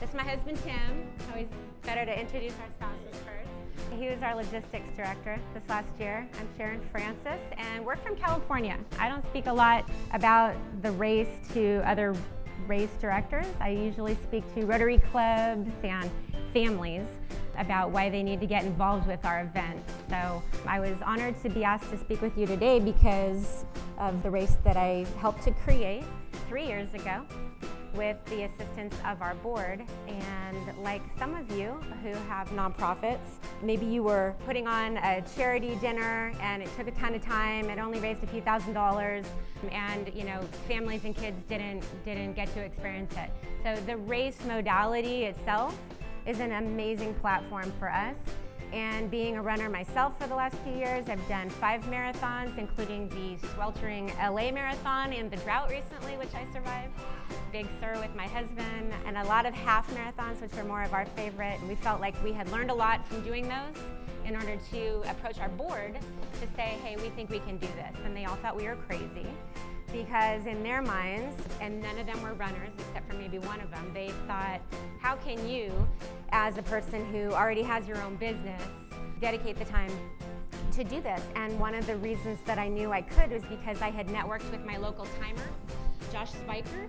This is my husband, Tim. Always better to introduce our spouses first. He was our logistics director this last year. I'm Sharon Francis, and we're from California. I don't speak a lot about the race to other race directors. I usually speak to Rotary clubs and families about why they need to get involved with our event. So I was honored to be asked to speak with you today because of the race that I helped to create 3 years ago with the assistance of our board. And like some of you who have nonprofits, maybe you were putting on a charity dinner and it took a ton of time, it only raised a few $1,000s, and families and kids didn't get to experience it. So the race modality itself is an amazing platform for us. And being a runner myself for the last few years, I've done 5 marathons, including the sweltering LA marathon and the drought recently, which I survived. Big Sur with my husband, and a lot of half marathons, which are more of our favorite. We felt like we had learned a lot from doing those in order to approach our board to say, hey, we think we can do this. And they all thought we were crazy, because in their minds, and none of them were runners except for maybe one of them, they thought, how can you, as a person who already has your own business, dedicate the time to do this? And one of the reasons that I knew I could was because I had networked with my local timer, Josh Spiker.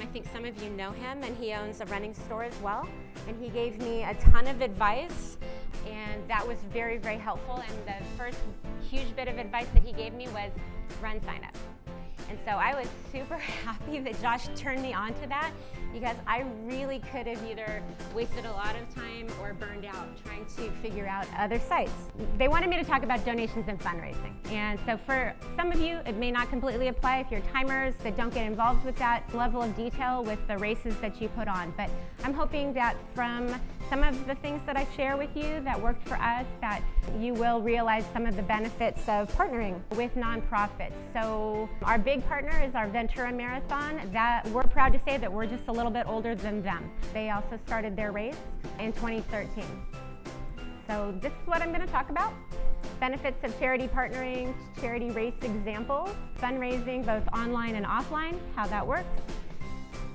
I think some of you know him, and he owns a running store as well. And he gave me a ton of advice, and that was very, very helpful. And the first huge bit of advice that he gave me was RunSignUp. And so I was super happy that Josh turned me on to that, because I really could have either wasted a lot of time or burned out trying to figure out other sites. They wanted me to talk about donations and fundraising. And so for some of you, it may not completely apply if you're timers that don't get involved with that level of detail with the races that you put on. But I'm hoping that from some of the things that I share with you that worked for us, that you will realize some of the benefits of partnering with nonprofits. So our big partner is our Ventura Marathon. That we're proud to say that we're just a little bit older than them. They also started their race in 2013. So this is what I'm going to talk about. Benefits of charity partnering, charity race examples, fundraising both online and offline, how that works.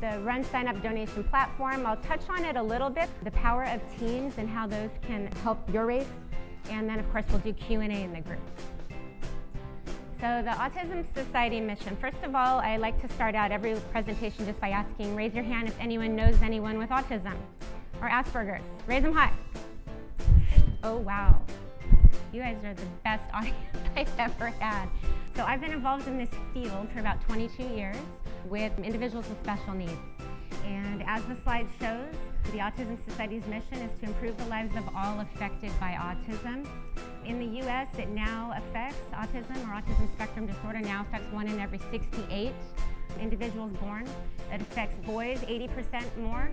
The RunSignUp donation platform, I'll touch on it a little bit, the power of teams and how those can help your race. And then of course we'll do Q&A in the group. So the Autism Society mission. First of all, I like to start out every presentation just by asking, raise your hand if anyone knows anyone with autism or Asperger's. Raise them high. Oh wow, you guys are the best audience I've ever had. So I've been involved in this field for about 22 years with individuals with special needs. And as the slide shows, the Autism Society's mission is to improve the lives of all affected by autism. In the US, it now affects autism or autism spectrum disorder now affects 1 in every 68 individuals born. It affects boys 80% more.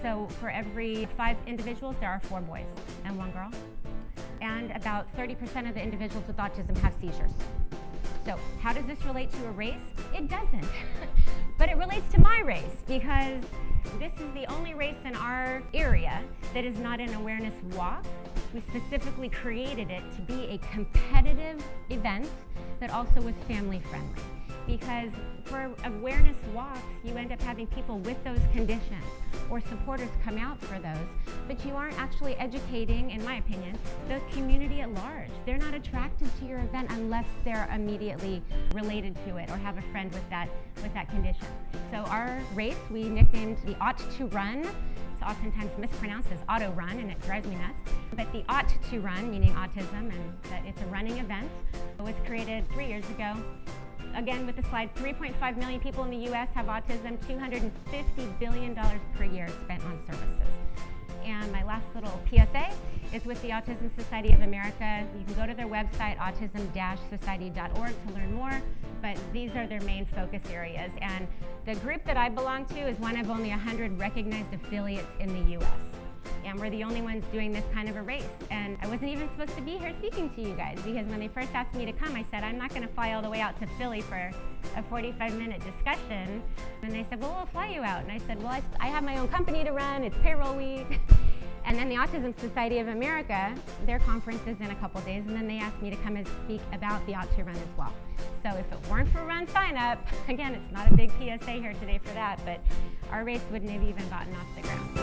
So for every 5 individuals, there are 4 boys and 1 girl. And about 30% of the individuals with autism have seizures. So how does this relate to a race? It doesn't, but it relates to my race, because this is the only race in our area that is not an awareness walk. We specifically created it to be a competitive event that also was family friendly, because for awareness walks, you end up having people with those conditions or supporters come out for those, but you aren't actually educating, in my opinion, the community at large. They're not attracted to your event unless they're immediately related to it or have a friend with that condition. So our race, we nicknamed the Ought to Run. It's oftentimes mispronounced as auto run, and it drives me nuts. But the Ought to Run, meaning autism, and that it's a running event, was created 3 years ago. Again, with the slide, 3.5 million people in the US have autism, $250 billion per year spent on services. And my last little PSA is with the Autism Society of America. You can go to their website, autism-society.org, to learn more, but these are their main focus areas. And the group that I belong to is one of only 100 recognized affiliates in the US. And we're the only ones doing this kind of a race. And I wasn't even supposed to be here speaking to you guys, because when they first asked me to come, I said, I'm not going to fly all the way out to Philly for a 45-minute discussion. And they said, well, we'll fly you out. And I said, well, I have my own company to run. It's payroll week. And then the Autism Society of America, their conference is in a couple days, and then they asked me to come and speak about the Ought to Run as well. So if it weren't for RunSignUp, again, it's not a big PSA here today for that, but our race wouldn't have even gotten off the ground.